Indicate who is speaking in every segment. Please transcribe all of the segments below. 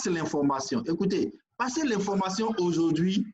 Speaker 1: passe l'information. Écoutez, passer l'information aujourd'hui,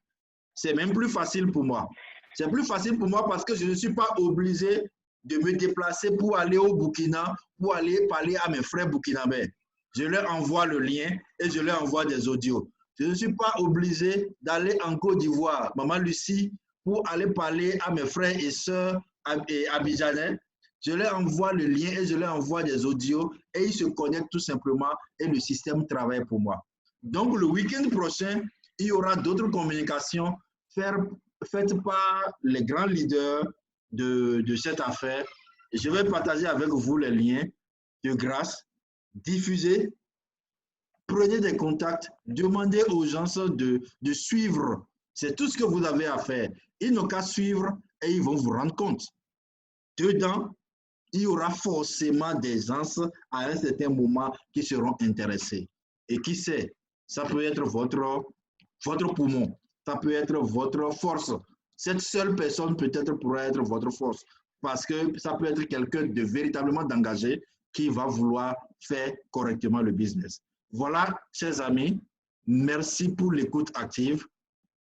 Speaker 1: c'est même plus facile pour moi. C'est plus facile pour moi parce que je ne suis pas obligé de me déplacer pour aller au Burkina, pour aller parler à mes frères burkinabés. Je leur envoie le lien et je leur envoie des audios. Je ne suis pas obligé d'aller en Côte d'Ivoire, Maman Lucie, pour aller parler à mes frères et sœurs abidjanais. Je leur envoie le lien et je leur envoie des audios et ils se connectent tout simplement et le système travaille pour moi. Donc, le week-end prochain, il y aura d'autres communications faites par les grands leaders de cette affaire. Je vais partager avec vous les liens de grâce, diffuser, prenez des contacts, demandez aux gens de suivre. C'est tout ce que vous avez à faire. Ils n'ont qu'à suivre et ils vont vous rendre compte. Dedans, il y aura forcément des gens à un certain moment qui seront intéressés. Et qui sait, ça peut être votre poumon, ça peut être votre force. Cette seule personne peut-être pourra être votre force parce que ça peut être quelqu'un de véritablement engagé qui va vouloir faire correctement le business. Voilà, chers amis, merci pour l'écoute active.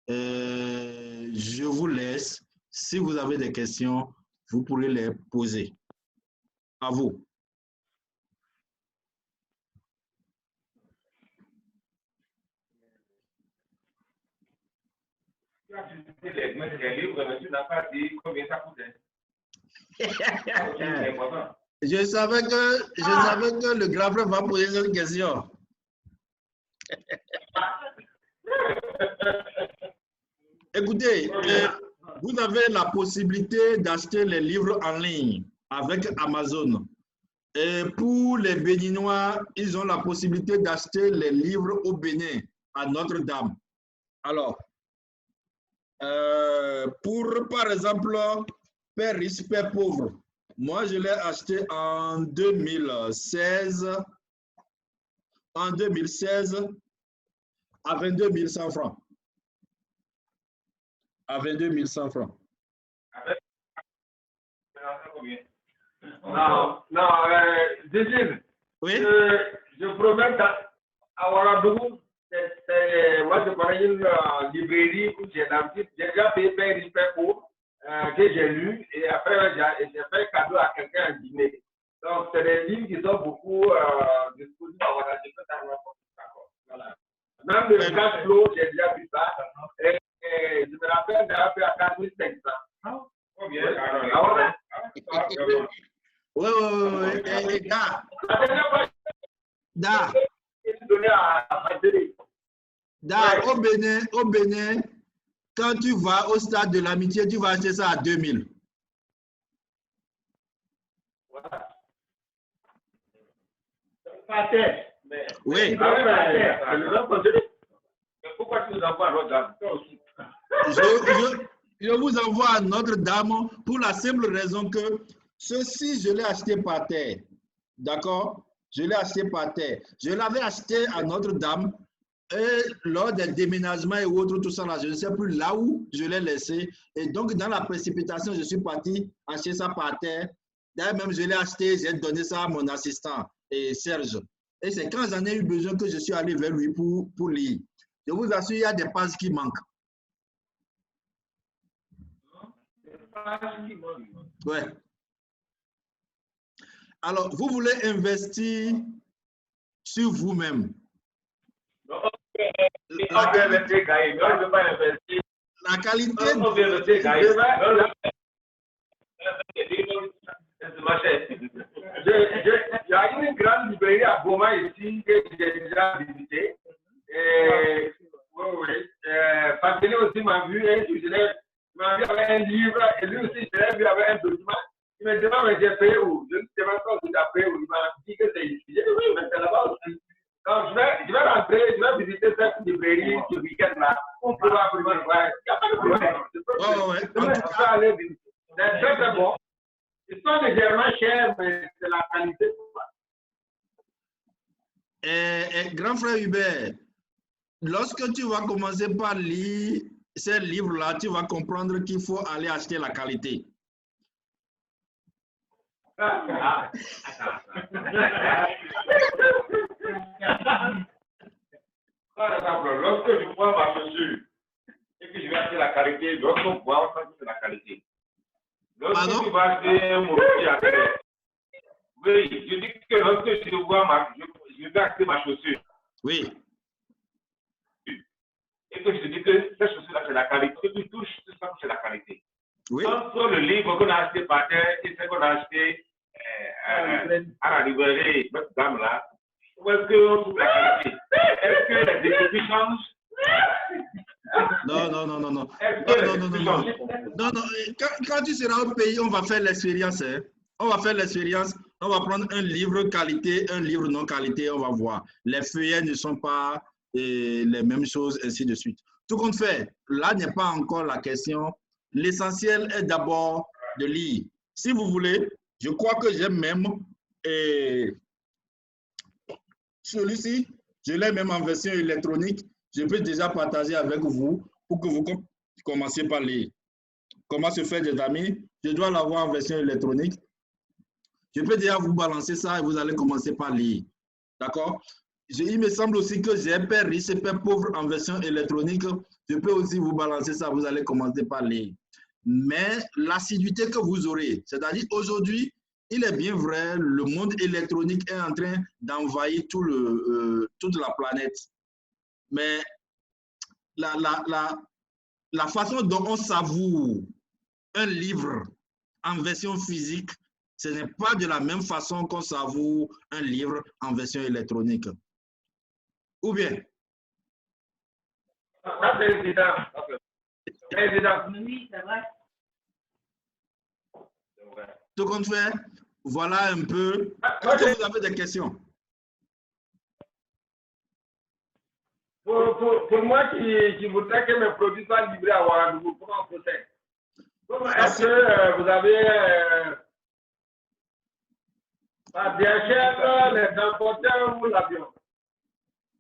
Speaker 1: Je vous laisse. Si vous avez des questions, vous pourrez les poser. À vous. Je savais que le grand frère va poser cette question. Écoutez, vous avez la possibilité d'acheter les livres en ligne avec Amazon. Et pour les Béninois, ils ont la possibilité d'acheter les livres au Bénin, à Notre-Dame. Alors, pour, par exemple, Père riche, Père pauvre, moi, je l'ai acheté en 2016. En 2016, à 22 100 francs. À 22 100 francs.
Speaker 2: Non, Désir.
Speaker 1: Oui.
Speaker 2: Je promets à Ouagadougou, moi je connais une librairie où j'ai déjà payé Père riche, Père pauvre, que j'ai lu, et après j'ai fait cadeau à quelqu'un un dîner. Donc, c'est des livres qui sont beaucoup disponibles à Ouagadougou. Voilà. Même le cash flow, j'ai déjà vu ça. Et je me rappelle d'avoir fait à 4500. Oh bien,
Speaker 1: Oui. Et au Bénin, quand tu vas au stade de l'amitié, tu vas acheter ça à 2000. Oui.
Speaker 2: Pourquoi tu nous envoies à Notre-Dame?
Speaker 1: Je vous envoie à Notre-Dame pour la simple raison que ceci, je l'ai acheté par terre. D'accord? Je l'ai acheté par terre. Je l'avais acheté à Notre-Dame et lors des déménagements et autres, tout ça là, je ne sais plus là où je l'ai laissé. Et donc, dans la précipitation, je suis parti acheter ça par terre. D'ailleurs, même je l'ai acheté, j'ai donné ça à mon assistant, et Serge. Et c'est quand j'en ai eu besoin que je suis allé vers lui pour lire. Je vous assure, il y a des pages qui manquent. Ouais. Alors, vous voulez investir sur vous-même. La qualité.
Speaker 2: Il y a une grande librairie à Goma ici que j'ai déjà visité. Pascal aussi m'a vu et il m'a vu avec un livre et lui aussi je l'ai vu avec un document. Il me demande mais j'ai payé où? Je ne sais pas quand tu as payé où. Il m'a dit que c'est ici. J'ai dit oui, mais c'est là-bas aussi. Donc je vais rentrer, je vais visiter cette librairie ce week-end-là. On peut absolument voir. Il n'y a pas de problème. Je peux aller visiter. C'est très très bon. Ils sont légèrement chers, mais c'est la qualité.
Speaker 1: Grand frère Hubert, lorsque tu vas commencer par lire ces livres-là, tu vas comprendre qu'il faut aller acheter la qualité.
Speaker 2: Par exemple, lorsque je vois ma chaussure et que je vais acheter la qualité, lorsqu'on voit, on sent que c'est la qualité. Lorsque tu vas acheter un produit à terre, oui, je dis que lorsque je vois je vais acheter ma chaussure.
Speaker 1: Oui.
Speaker 2: Et que je dis que cette chaussure-là, c'est la qualité, tu touches, tu sens que c'est la qualité.
Speaker 1: Oui.
Speaker 2: Entre le livre qu'on a acheté par terre et ce qu'on a acheté à la librairie, notre dame là, où est-ce qu'on trouve la qualité? Est-ce que les découpes changent?
Speaker 1: Non. Non. Quand tu seras au pays, on va faire l'expérience. Hein. On va faire l'expérience. On va prendre un livre qualité, un livre non qualité. On va voir. Les feuillets ne sont pas les mêmes choses, ainsi de suite. Tout compte fait, là n'est pas encore la question. L'essentiel est d'abord de lire. Si vous voulez, je crois que j'ai même celui-ci, je l'ai même en version électronique. Je peux déjà partager avec vous pour que vous commenciez par lire. Comment se faire des amis? Je dois l'avoir en version électronique. Je peux déjà vous balancer ça et vous allez commencer par lire. D'accord? Il me semble aussi que j'ai Père riche et Père pauvre en version électronique. Je peux aussi vous balancer ça, vous allez commencer par lire. Mais l'assiduité que vous aurez, c'est-à-dire aujourd'hui, il est bien vrai, le monde électronique est en train d'envahir toute la planète. Mais la façon dont on savoure un livre en version physique, ce n'est pas de la même façon qu'on savoure un livre en version électronique. Ou bien?
Speaker 2: C'est évident.
Speaker 3: Oui, c'est vrai.
Speaker 1: Tout compte fait, voilà un peu. Est-ce que vous avez des questions?
Speaker 2: Pour moi qui voudrais que mes produits soient livrés à Ouagadougou, comment on procède? Est-ce que vous avez par DHL, les transporteurs ou l'avion?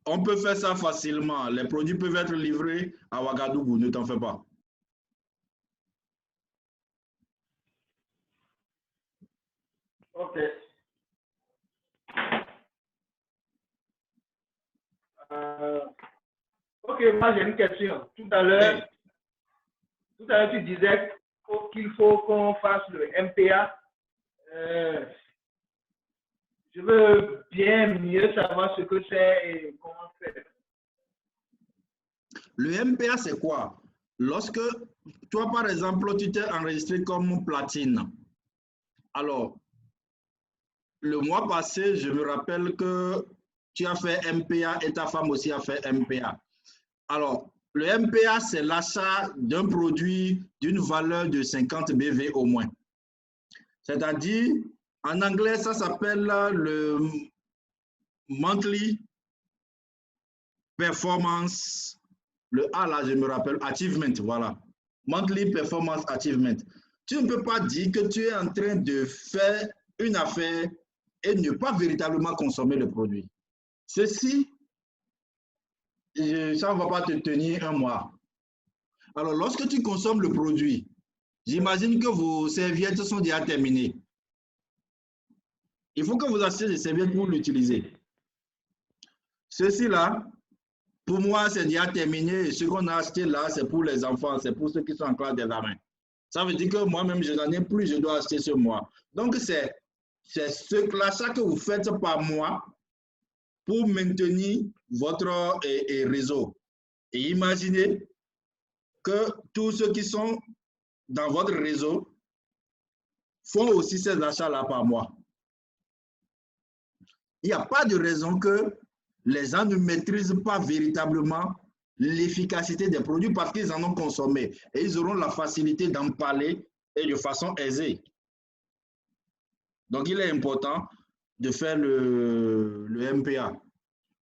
Speaker 1: On peut faire ça facilement. Les produits peuvent être livrés à Ouagadougou, ne t'en fais pas.
Speaker 2: Ok. Ok, moi j'ai une question. Tout à l'heure, tu disais qu'il faut qu'on fasse le MPA. Je veux bien mieux savoir ce que c'est et comment faire.
Speaker 1: Le MPA, c'est quoi? Lorsque toi, par exemple, tu t'es enregistré comme platine. Alors, le mois passé, je me rappelle que tu as fait MPA et ta femme aussi a fait MPA. Alors, le MPA, c'est l'achat d'un produit d'une valeur de 50 BV au moins. C'est-à-dire, en anglais, ça s'appelle le Monthly Performance, le A là, je me rappelle, Achievement, voilà. Monthly Performance Achievement. Tu ne peux pas dire que tu es en train de faire une affaire et ne pas véritablement consommer le produit. Ceci, ça ne va pas te tenir un mois. Alors, lorsque tu consommes le produit, j'imagine que vos serviettes sont déjà terminées. Il faut que vous achetiez des serviettes pour l'utiliser. Ceci-là, pour moi, c'est déjà terminé. Et ce qu'on a acheté là, c'est pour les enfants, c'est pour ceux qui sont en classe d'examen. Ça veut dire que moi-même, je n'en ai plus, je dois acheter ce mois. Donc, c'est l'achat que vous faites par mois pour maintenir votre réseau. Et imaginez que tous ceux qui sont dans votre réseau font aussi ces achats-là par mois. Il n'y a pas de raison que les gens ne maîtrisent pas véritablement l'efficacité des produits parce qu'ils en ont consommé et ils auront la facilité d'en parler et de façon aisée. Donc, il est important de faire le MPA.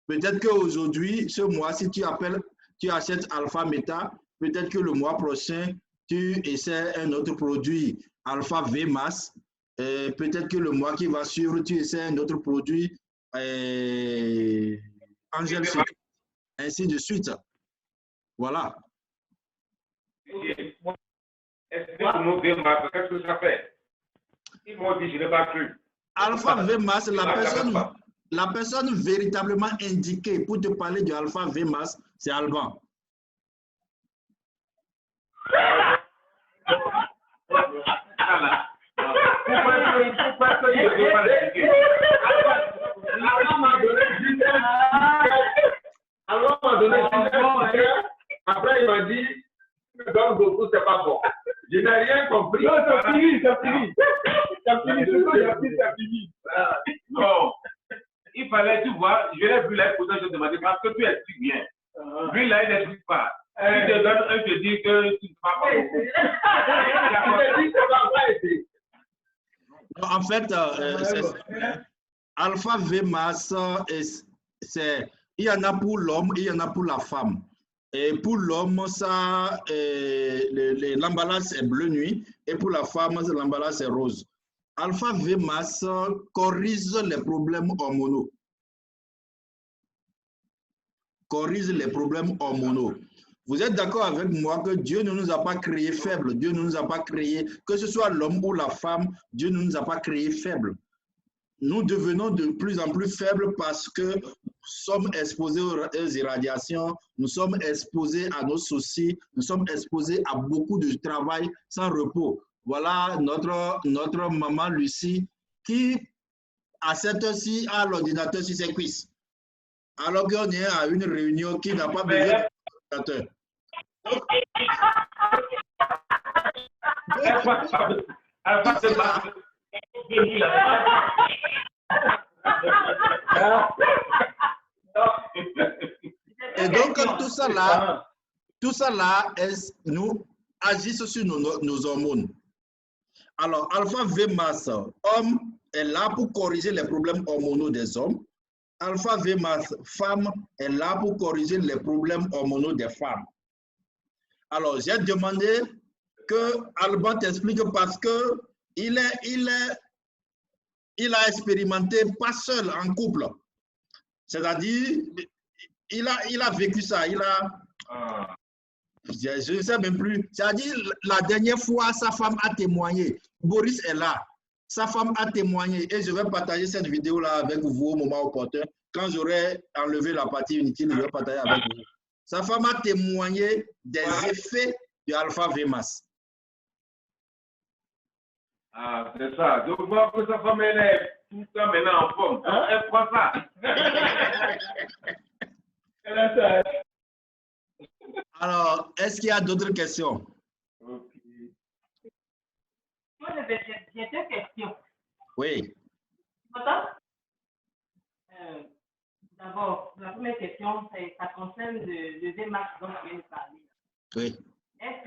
Speaker 1: Peut-être qu'aujourd'hui, ce mois, si tu achètes Alpha Meta, peut-être que le mois prochain, tu essaies un autre produit, Alpha VMAS. Peut-être que le mois qui va suivre, tu essaies un autre produit, Angel Sucre, ainsi de suite. Voilà.
Speaker 2: Est-ce que le mot VMAS, qu'est-ce que ça fait? Ils m'ont dit, je n'ai pas cru.
Speaker 1: Alpha VMAS, la personne véritablement indiquée pour te parler du alpha VMAS, c'est Alban.
Speaker 2: Alors, on m'a donné après, il m'a dit, donne beaucoup, c'est pas bon. Je n'ai rien compris. Non, c'est fini, c'est fini. C'est fini. Non. Il fallait, tu vois, je l'ai vu là, pour ça, je demandais, parce que tu expliques bien. Lui, là, il n'explique pas. Il te donne un, te dit que tu ne vas pas beaucoup. Il te va pas aider.
Speaker 1: En fait, alpha VMAS, il y en a pour l'homme, il y en a pour la femme. Et pour l'homme, ça, l'emballage est bleu nuit, et pour la femme, l'emballage est rose. Alpha VMAS corrige les problèmes hormonaux. Corrige les problèmes hormonaux. Vous êtes d'accord avec moi que Dieu ne nous a pas créés faibles. Dieu ne nous a pas créés, que ce soit l'homme ou la femme, Dieu ne nous a pas créés faibles. Nous devenons de plus en plus faibles parce que nous sommes exposés aux irradiations, nous sommes exposés à nos soucis, nous sommes exposés à beaucoup de travail sans repos. Voilà notre maman Lucie qui, à cette heure-ci, a l'ordinateur sur ses cuisses. Alors qu'on est à une réunion qui n'a pas besoin d'ordinateur. Et donc, tout ça là nous agissent sur nos hormones. Alors, alpha VMAS, homme, est là pour corriger les problèmes hormonaux des hommes. Alpha VMAS, femme, est là pour corriger les problèmes hormonaux des femmes. Alors, j'ai demandé que Alban t'explique parce que il a expérimenté pas seul, en couple. C'est-à-dire, il a vécu ça. Je ne sais même plus. C'est-à-dire, la dernière fois, sa femme a témoigné. Boris est là. Sa femme a témoigné. Et je vais partager cette vidéo-là avec vous au moment opportun. Quand j'aurai enlevé la partie inutile, je vais partager avec vous. Sa femme a témoigné des effets de alpha VMAS.
Speaker 2: Ah, c'est ça. Je vois que sa femme, elle est tout ça maintenant en forme. Hein? Elle prend ça. Elle a ça.
Speaker 1: Alors, est-ce qu'il y a d'autres questions?
Speaker 3: Okay. Moi, j'ai deux questions.
Speaker 1: Oui.
Speaker 3: D'abord, la première question, ça concerne le VMAS dont je viens de parler.
Speaker 1: Oui.
Speaker 3: Est-ce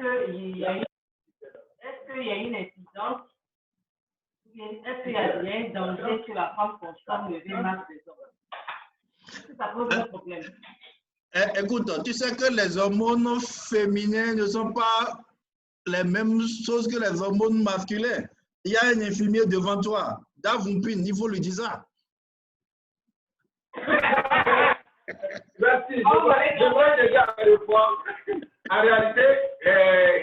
Speaker 3: qu'il y a une incidence? Est-ce qu'il y a un danger que la femme consomme le VMAS des hommes? Est-ce que ça pose un problème?
Speaker 1: Écoute, tu sais que les hormones féminines ne sont pas les mêmes choses que les hormones masculines. Il y a un infirmier devant toi. Davumpin, il faut lui dire ça.
Speaker 2: Merci. Je vois déjà à la fois. En réalité,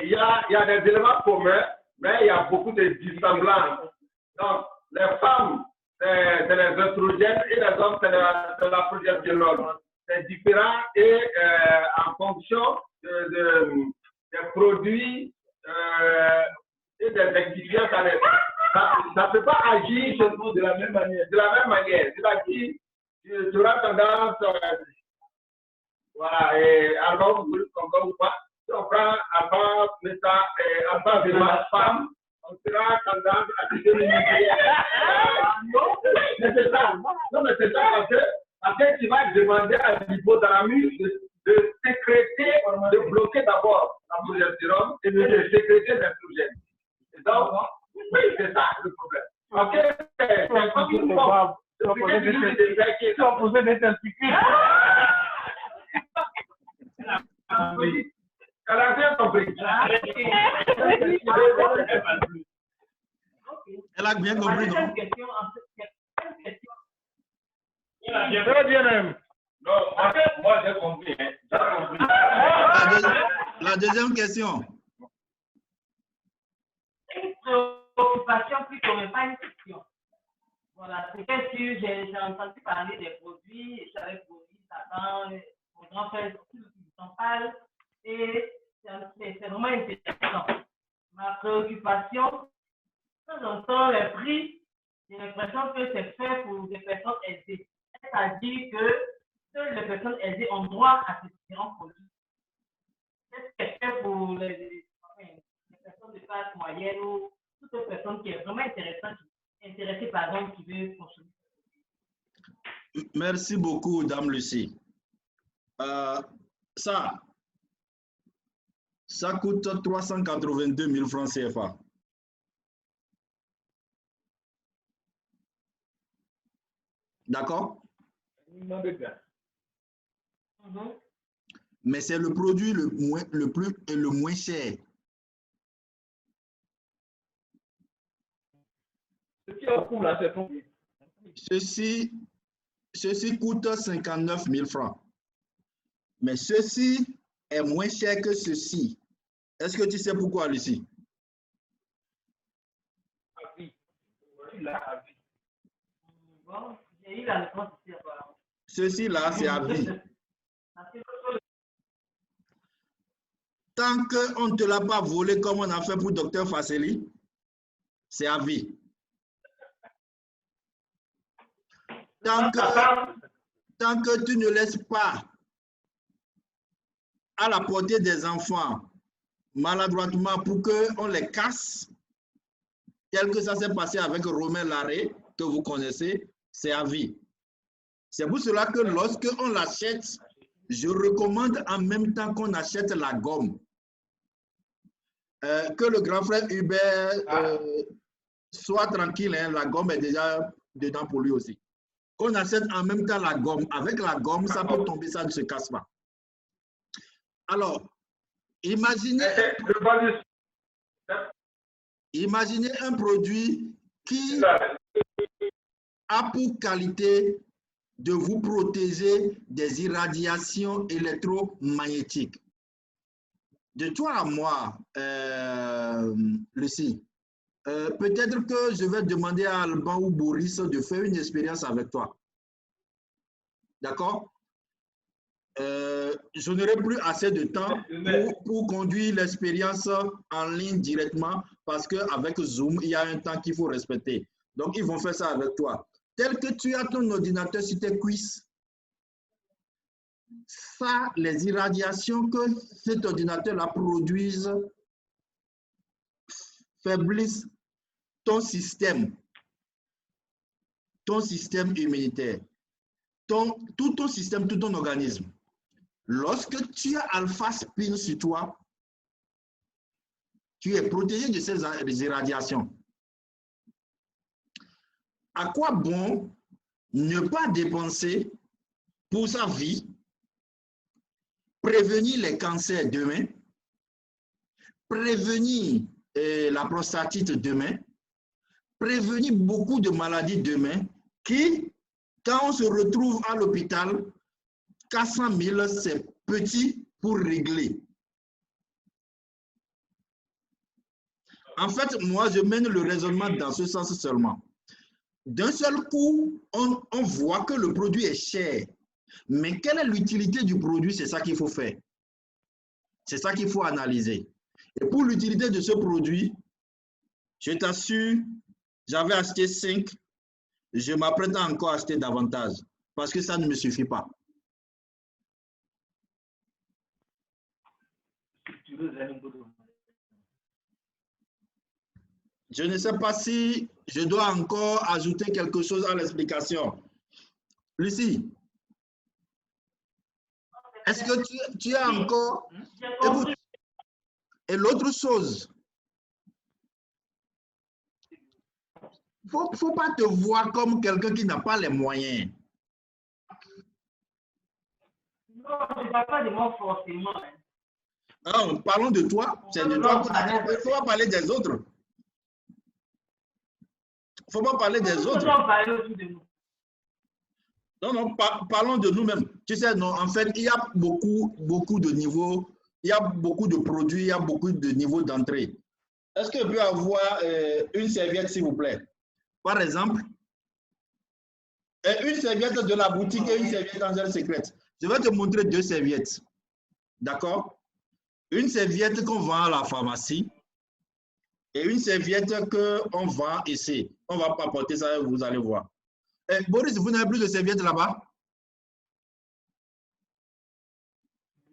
Speaker 2: il y a des éléments communs, mais il y a beaucoup de dissemblances. Donc, les femmes, c'est les oestrogènes et les hommes, c'est la progestérone. C'est différent et en fonction des produits et des excipients, ça ne peut pas agir chez nous de la même manière. C'est-à-dire, tu auras tendance, voilà, et Alban, vous voulez comprendre ou pas, si on prend Alban VMAS femme, on sera tendance à se délimiter. Non, mais c'est ça. Non, mais c'est ça parce que tu vas demander à l'hypothalamus de sécréter, de bloquer d'abord la progestérone et de sécréter l'estrogène. Donc, oui, c'est ça le problème. Ok, c'est comme une forme. Tu as posé des testicules. Elle a bien compris.
Speaker 1: Elle a bien compris, non?
Speaker 2: Très bien, même. Non, moi j'ai compris.
Speaker 1: La deuxième question.
Speaker 3: Une préoccupation plutôt, mais pas une question. Voilà, c'est qu'est-ce que j'ai entendu parler des produits, et j'avais produit Satan, mon grand frère aussi qui s'en parle, et c'est vraiment intéressant. Ma préoccupation, quand j'entends les prix, j'ai l'impression que c'est fait pour des personnes aisées. C'est-à-dire que seules les personnes aisées ont droit à ces différents produits. Qu'est-ce que c'est fait pour les personnes de classe moyenne ou toute personne qui est vraiment intéressée pardon, qui veut consommer?
Speaker 1: Merci beaucoup, Dame Lucie. Ça coûte 382 000 francs CFA. D'accord? Mais c'est le produit le moins cher. Ceci coûte 59 000 francs. Mais ceci est moins cher que ceci. Est-ce que tu sais pourquoi, Lucie?
Speaker 3: Bon, j'ai eu la réponse ici.
Speaker 1: Ceci-là, c'est à vie. Tant qu'on ne te l'a pas volé comme on a fait pour Dr Fasseli, c'est à vie. Tant que tu ne laisses pas à la portée des enfants maladroitement pour qu'on les casse, tel que ça s'est passé avec Romain Larrey, que vous connaissez, c'est à vie. C'est pour cela que lorsque on l'achète, je recommande en même temps qu'on achète la gomme. Que le grand frère Hubert soit tranquille, hein, la gomme est déjà dedans pour lui aussi. Qu'on achète en même temps la gomme. Avec la gomme, ça peut tomber, ça ne se casse pas. Alors, imaginez un produit qui a pour qualité de vous protéger des irradiations électromagnétiques. De toi à moi, Lucie, peut-être que je vais demander à Alban ou Boris de faire une expérience avec toi. D'accord? Je n'aurai plus assez de temps pour conduire l'expérience en ligne directement parce qu'avec Zoom, il y a un temps qu'il faut respecter. Donc, ils vont faire ça avec toi. Tel que tu as ton ordinateur sur tes cuisses, ça, les irradiations que cet ordinateur-là produise faiblissent ton système immunitaire, tout ton système, tout ton organisme. Lorsque tu as Alpha Spin sur toi, tu es protégé de ces irradiations. À quoi bon ne pas dépenser pour sa vie, prévenir les cancers demain, prévenir la prostatite demain, prévenir beaucoup de maladies demain qui, quand on se retrouve à l'hôpital, 400 000, c'est petit pour régler. En fait, moi, je mène le raisonnement dans ce sens seulement. D'un seul coup, on voit que le produit est cher. Mais quelle est l'utilité du produit? C'est ça qu'il faut faire. C'est ça qu'il faut analyser. Et pour l'utilité de ce produit, je t'assure, j'avais acheté 5, je m'apprête à encore acheter davantage parce que ça ne me suffit pas. Je ne sais pas si je dois encore ajouter quelque chose à l'explication. Lucie, est-ce que tu as encore... Et l'autre chose, il ne faut pas te voir comme quelqu'un qui n'a pas les moyens.
Speaker 3: Non, je ne parle pas de moi forcément.
Speaker 1: Non, parlons de toi. C'est de toi qu'on a dit. Il ne faut pas parler des autres. Il ne faut pas parler des autres. Non, non, parlons de nous-mêmes. Tu sais, non, en fait, il y a beaucoup de niveaux, il y a beaucoup de produits, il y a beaucoup de niveaux d'entrée. Est-ce que je peux avoir une serviette, s'il vous plaît? Par exemple, Une serviette de la boutique et une serviette Angel Secret. Je vais te montrer deux serviettes. D'accord? Une serviette qu'on vend à la pharmacie et une serviette qu'on vend ici. On va pas porter ça, vous allez voir. Boris, vous n'avez plus de serviettes là-bas?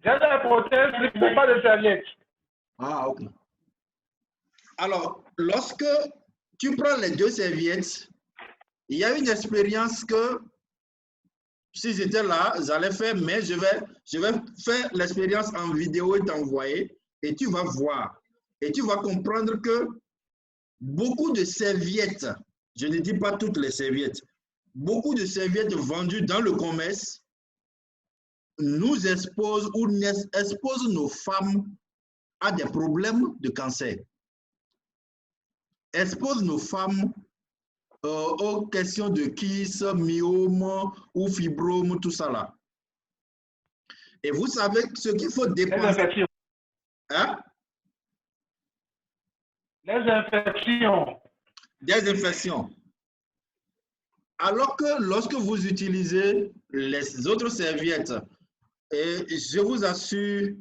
Speaker 2: J'ai la prothèse, mais je n'ai pas de serviette.
Speaker 1: Ah, ok. Alors, lorsque tu prends les deux serviettes, il y a une expérience que si j'étais là, j'allais faire, mais je vais faire l'expérience en vidéo et t'envoyer et tu vas voir. Et tu vas comprendre que beaucoup de serviettes, je ne dis pas toutes les serviettes, beaucoup de serviettes vendues dans le commerce nous exposent ou exposent nos femmes à des problèmes de cancer. Exposent nos femmes aux questions de kyste, myome ou fibrome, tout ça là. Et vous savez ce qu'il faut dépenser. Hein?
Speaker 2: Les infections.
Speaker 1: Des infections. Alors que lorsque vous utilisez les autres serviettes, et je vous assure,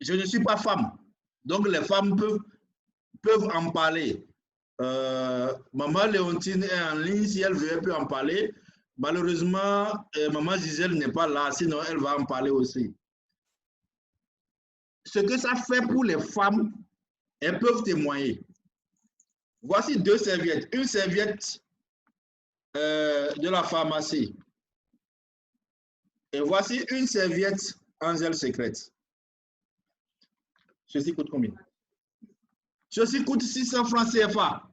Speaker 1: je ne suis pas femme. Donc les femmes peuvent en parler. Maman Léontine est en ligne, si elle veut, elle peut en parler. Malheureusement, Maman Gisèle n'est pas là, sinon elle va en parler aussi. Ce que ça fait pour les femmes, elles peuvent témoigner. Voici deux serviettes. Une serviette de la pharmacie. Et voici une serviette Angel Secret. Ceci coûte combien? Ceci coûte 600 francs CFA.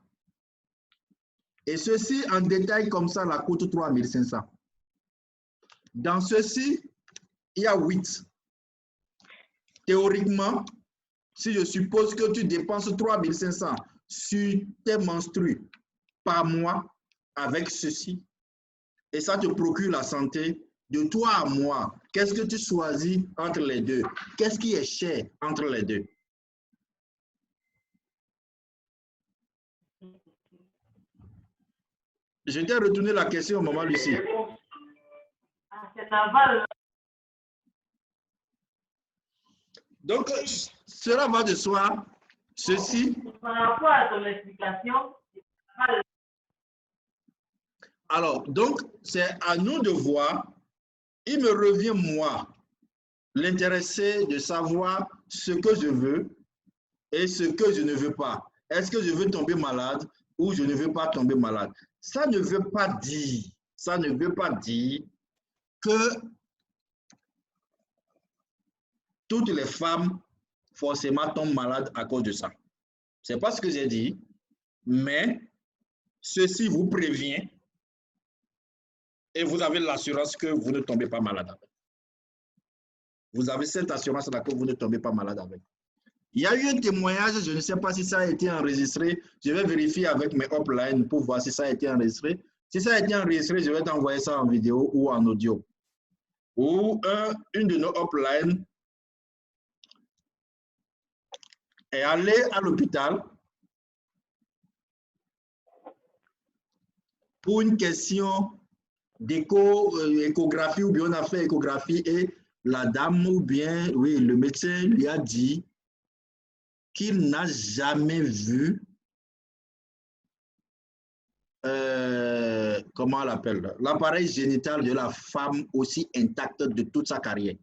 Speaker 1: Et ceci, en détail comme ça, la coûte 3500. Dans ceci, il y a 8. Théoriquement, si je suppose que tu dépenses 3500 sur tes menstrues par mois avec ceci, et ça te procure la santé, de toi à moi, qu'est-ce que tu choisis entre les deux? Qu'est-ce qui est cher entre les deux? Je t'ai retourné la question, maman Lucie. Donc, cela va de soi. Ceci.
Speaker 3: Par rapport à ton explication.
Speaker 1: Alors, donc, c'est à nous de voir. Il me revient, moi, l'intéressé de savoir ce que je veux et ce que je ne veux pas. Est-ce que je veux tomber malade ou je ne veux pas tomber malade? Ça ne veut pas dire que toutes les femmes forcément tombent malades à cause de ça. Ce n'est pas ce que j'ai dit, mais ceci vous prévient et vous avez l'assurance que vous ne tombez pas malade avec. Vous avez cette assurance-là que vous ne tombez pas malade avec. Il y a eu un témoignage, je ne sais pas si ça a été enregistré. Je vais vérifier avec mes uplines pour voir si ça a été enregistré. Si ça a été enregistré, je vais t'envoyer ça en vidéo ou en audio. Ou une de nos uplines est allée à l'hôpital pour une question d'échographie ou bien on a fait échographie et la dame ou bien, oui, le médecin lui a dit qu'il n'a jamais vu, comment on l'appelle, l'appareil génital de la femme aussi intact de toute sa carrière.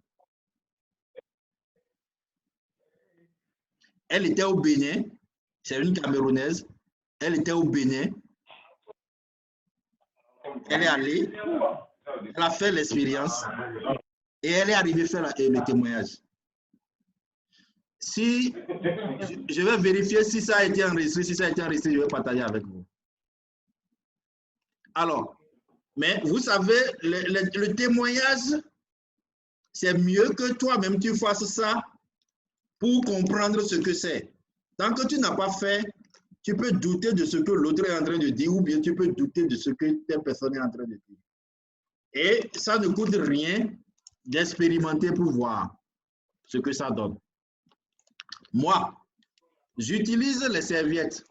Speaker 1: Elle était au Bénin, c'est une Camerounaise, elle était au Bénin, elle est allée, elle a fait l'expérience et elle est arrivée faire le témoignage. Si je vais vérifier si ça a été enregistré, je vais partager avec vous. Alors, mais vous savez, le témoignage, c'est mieux que toi-même tu fasses ça pour comprendre ce que c'est. Tant que tu n'as pas fait, tu peux douter de ce que l'autre est en train de dire ou bien tu peux douter de ce que telle personne est en train de dire. Et ça ne coûte rien d'expérimenter pour voir ce que ça donne. Moi, j'utilise les serviettes.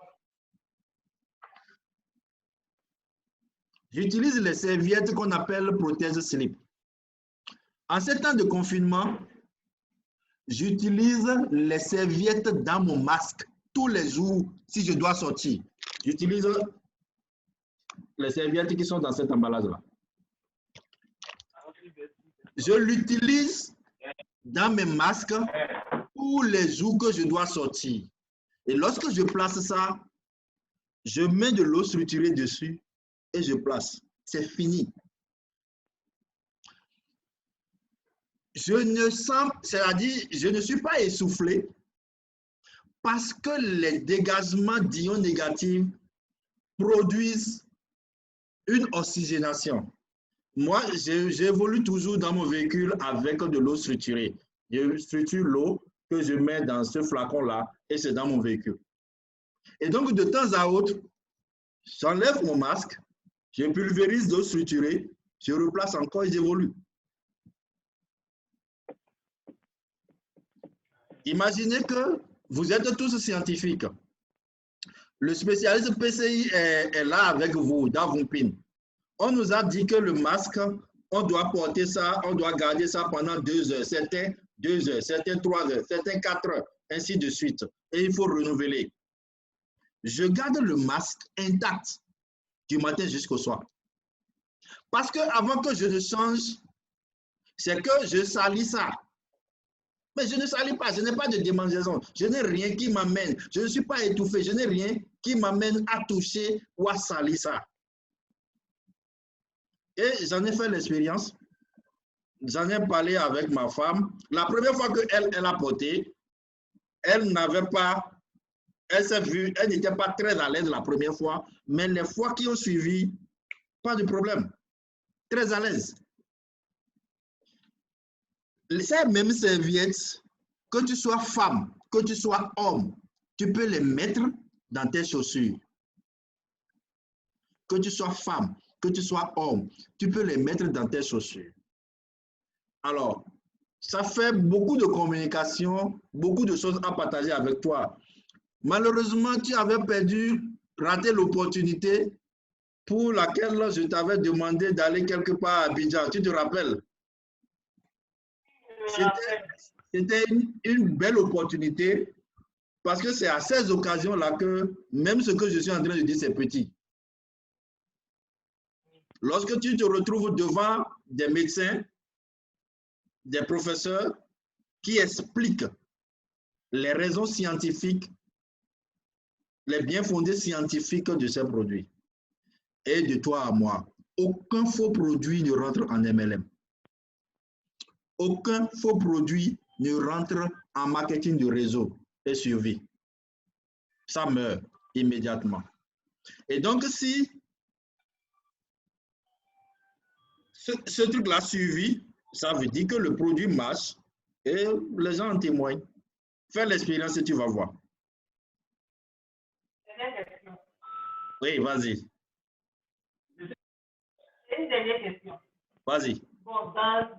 Speaker 1: J'utilise les serviettes qu'on appelle prothèses slip. En ces temps de confinement, j'utilise les serviettes dans mon masque tous les jours si je dois sortir. J'utilise les serviettes qui sont dans cet emballage-là. Je l'utilise dans mes masques tous les jours que je dois sortir. Et lorsque je place ça, je mets de l'eau structurée dessus et je place. C'est fini. Je ne sens, c'est-à-dire, je ne suis pas essoufflé parce que les dégagements d'ions négatifs produisent une oxygénation. Moi, j'évolue toujours dans mon véhicule avec de l'eau structurée. Je structure l'eau que je mets dans ce flacon-là et c'est dans mon véhicule. Et donc, de temps à autre, j'enlève mon masque, je pulvérise l'eau structurée, je replace encore et j'évolue. Imaginez que vous êtes tous scientifiques. Le spécialiste PCI est là avec vous, dans vos pins. On nous a dit que le masque, on doit porter ça, on doit garder ça pendant 2 heures. Certains 2 heures, certains 3 heures, certains 4 heures, ainsi de suite. Et il faut renouveler. Je garde le masque intact du matin jusqu'au soir. Parce qu'avant que je ne change, c'est que je salis ça. Mais je ne salis pas, je n'ai pas de démangeaison. Je n'ai rien qui m'amène. Je ne suis pas étouffé. Je n'ai rien qui m'amène à toucher ou à salir ça. Et j'en ai fait l'expérience. J'en ai parlé avec ma femme. La première fois qu'elle a porté, elle n'avait pas, elle s'est vue, elle n'était pas très à l'aise la première fois, mais les fois qui ont suivi, pas de problème. Très à l'aise. Ces mêmes serviettes, que tu sois femme, que tu sois homme, tu peux les mettre dans tes chaussures. Que tu sois femme, que tu sois homme, tu peux les mettre dans tes chaussures. Alors, ça fait beaucoup de communication, beaucoup de choses à partager avec toi. Malheureusement, tu avais raté l'opportunité pour laquelle je t'avais demandé d'aller quelque part à Abidjan. Tu te rappelles? C'était une belle opportunité parce que c'est à ces occasions-là que même ce que je suis en train de dire, c'est petit. Lorsque tu te retrouves devant des médecins, des professeurs qui expliquent les raisons scientifiques, les bien fondés scientifiques de ces produits. Et de toi à moi, aucun faux produit ne rentre en MLM. Aucun faux produit ne rentre en marketing de réseau et survie. Ça meurt immédiatement. Et donc, si ce truc-là suivi, ça veut dire que le produit marche et les gens en témoignent. Fais l'expérience et tu vas voir. Oui, vas-y.
Speaker 3: Une dernière question.
Speaker 1: Vas-y.
Speaker 3: Bon, dans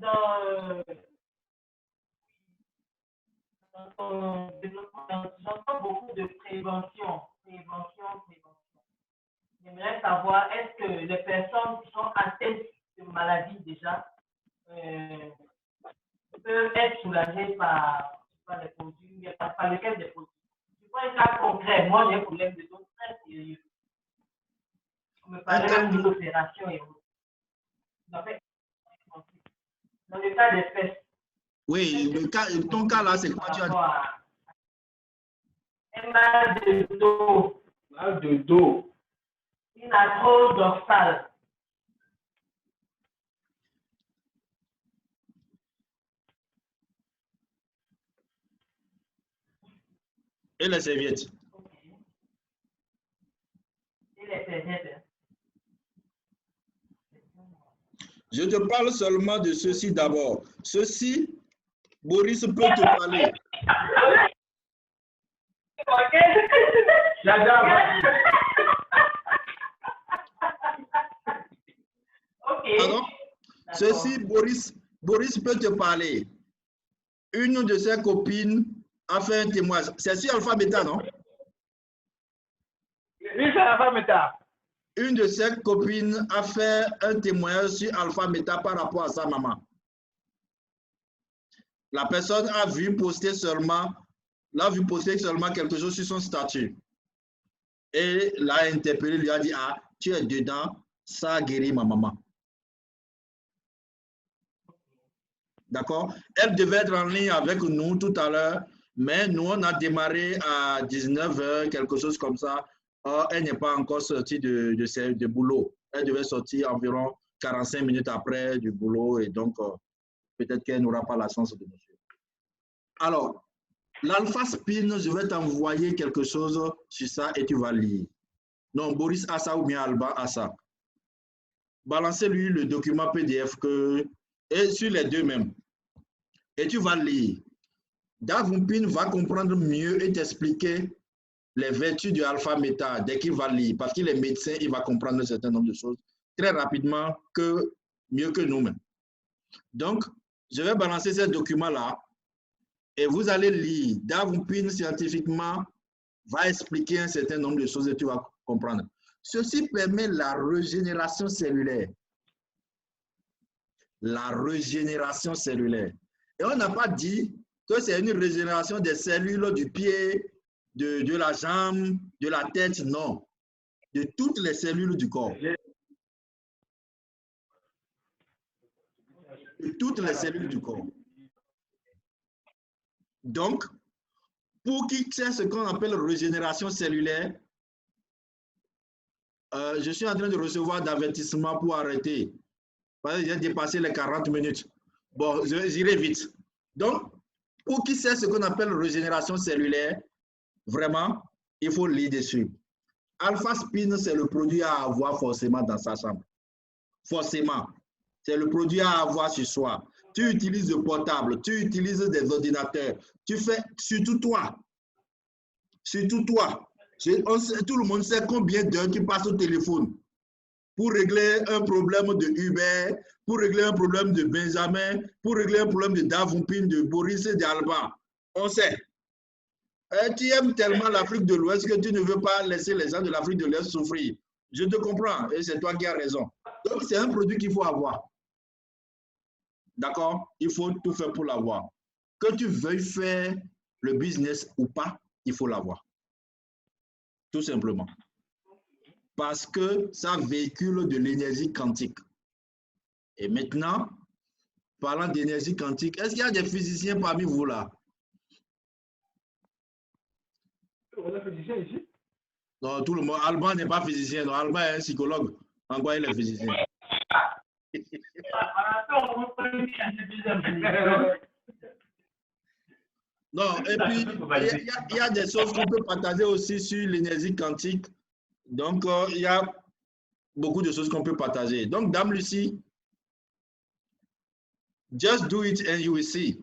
Speaker 3: ton développement, j'entends beaucoup de prévention. J'aimerais savoir, est-ce que les personnes qui sont atteintes de maladies déjà peuvent être soulagées par les produits, par lesquels des produits? Je prends un cas concret. Moi, j'ai un problème de dos très sérieux. On me parlait même d'une opération et autres. Dans le cas des fesses.
Speaker 1: Oui, ton cas là, c'est quoi? Tu as dit?
Speaker 3: Un mal de dos.
Speaker 2: Mal de dos.
Speaker 3: Une arthrose dorsale.
Speaker 1: Et les serviettes?
Speaker 3: Okay. Et les serviettes?
Speaker 1: Je te parle seulement de ceci d'abord. Ceci, Boris peut te parler. Pardon? Ceci, Boris peut te parler. Une de ses copines a fait un témoignage. C'est sur Alpha Beta, non?
Speaker 2: Oui, c'est Alpha Beta.
Speaker 1: une de ses copines a fait un témoignage sur Alpha Meta par rapport à sa maman. La personne a vu poster seulement quelque chose sur son statut. Et l'a interpellé, lui a dit, ah, tu es dedans, ça a guéri ma maman. D'accord? Elle devait être en ligne avec nous tout à l'heure, mais nous, on a démarré à 19 h, quelque chose comme ça. Elle n'est pas encore sortie de boulot. Elle devait sortir environ 45 minutes après du boulot et donc peut-être qu'elle n'aura pas la chance de nous suivre. Alors, l'Alpha Spin, je vais t'envoyer quelque chose sur ça et tu vas lire. Non, Boris a ça ou bien Alba a ça. Balancez-lui le document PDF et sur les deux mêmes. Et tu vas lire. Davumpin va comprendre mieux et t'expliquer les vertus du Alpha Meta dès qu'il va lire. Parce qu'il est médecin, il va comprendre un certain nombre de choses très rapidement, mieux que nous-mêmes. Donc, je vais balancer ces documents-là et vous allez lire. Davumpin, scientifiquement, va expliquer un certain nombre de choses et tu vas comprendre. Ceci permet la régénération cellulaire. La régénération cellulaire. Et on n'a pas dit que c'est une régénération des cellules du pied, de la jambe, de la tête, non. De toutes les cellules du corps. De toutes les cellules du corps. Donc, pour qui sait ce qu'on appelle régénération cellulaire, je suis en train de recevoir d'avertissements pour arrêter. Parce que j'ai dépassé les 40 minutes. Bon, j'irai vite. Donc, pour qui sait ce qu'on appelle régénération cellulaire, vraiment, il faut lire dessus. Alpha Spin, c'est le produit à avoir forcément dans sa chambre. Forcément. C'est le produit à avoir sur soi. Tu utilises le portable, tu utilises des ordinateurs. Tu fais, surtout toi. Surtout toi. Tout le monde sait combien d'heures tu passes au téléphone pour régler un problème de Hubert, pour régler un problème de Benjamin, pour régler un problème de Davumpin, de Boris et d'Alba. On sait. Tu aimes tellement l'Afrique de l'Ouest que tu ne veux pas laisser les gens de l'Afrique de l'Est souffrir. Je te comprends et c'est toi qui as raison. Donc, c'est un produit qu'il faut avoir. D'accord? Il faut tout faire pour l'avoir. Que tu veuilles faire le business ou pas, il faut l'avoir. Tout simplement. Parce que ça véhicule de l'énergie quantique. Et maintenant, parlant d'énergie quantique, est-ce qu'il y a des physiciens parmi vous là?
Speaker 2: On a physicien ici?
Speaker 1: Non, tout le monde. Alban n'est pas physicien. Non, Alban est un psychologue. En quoi il est physicien? Non, et puis, il y a des choses qu'on peut partager aussi sur l'énergie quantique. Donc, il y a beaucoup de choses qu'on peut partager. Donc, Dame Lucie, just do it and you will see.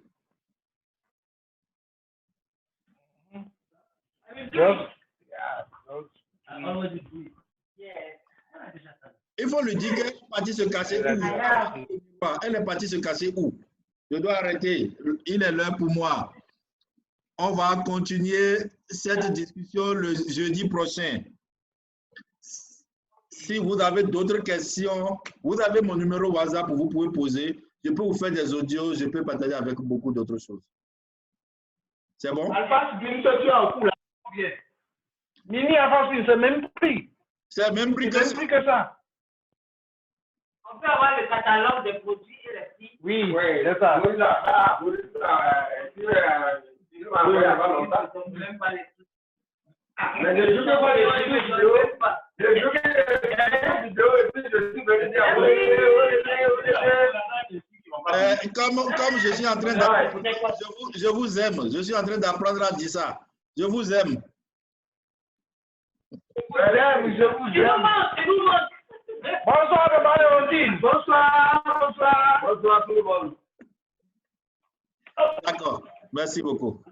Speaker 1: Il faut lui dire qu'elle est partie se cacher où? Elle est partie se cacher où? Je dois arrêter. Il est l'heure pour moi. On va continuer cette discussion le jeudi prochain. Si vous avez d'autres questions, vous avez mon numéro WhatsApp, vous pouvez poser. Je peux vous faire des audios, je peux partager avec beaucoup d'autres choses. C'est bon?
Speaker 2: Alpha, tu es en cours là. Mini Alpha, c'est le même prix.
Speaker 1: C'est le même prix que
Speaker 2: ça.
Speaker 3: On peut avoir le catalogue des produits et les prix.
Speaker 2: Oui, c'est ça.
Speaker 1: Comme je suis en train d'apprendre, je vous aime. Je suis en train d'apprendre à dire ça. Je vous aime.
Speaker 2: Bonsoir, Marie-Ondine. Bonsoir, bonsoir. Bonsoir tout le monde.
Speaker 1: D'accord. Merci beaucoup.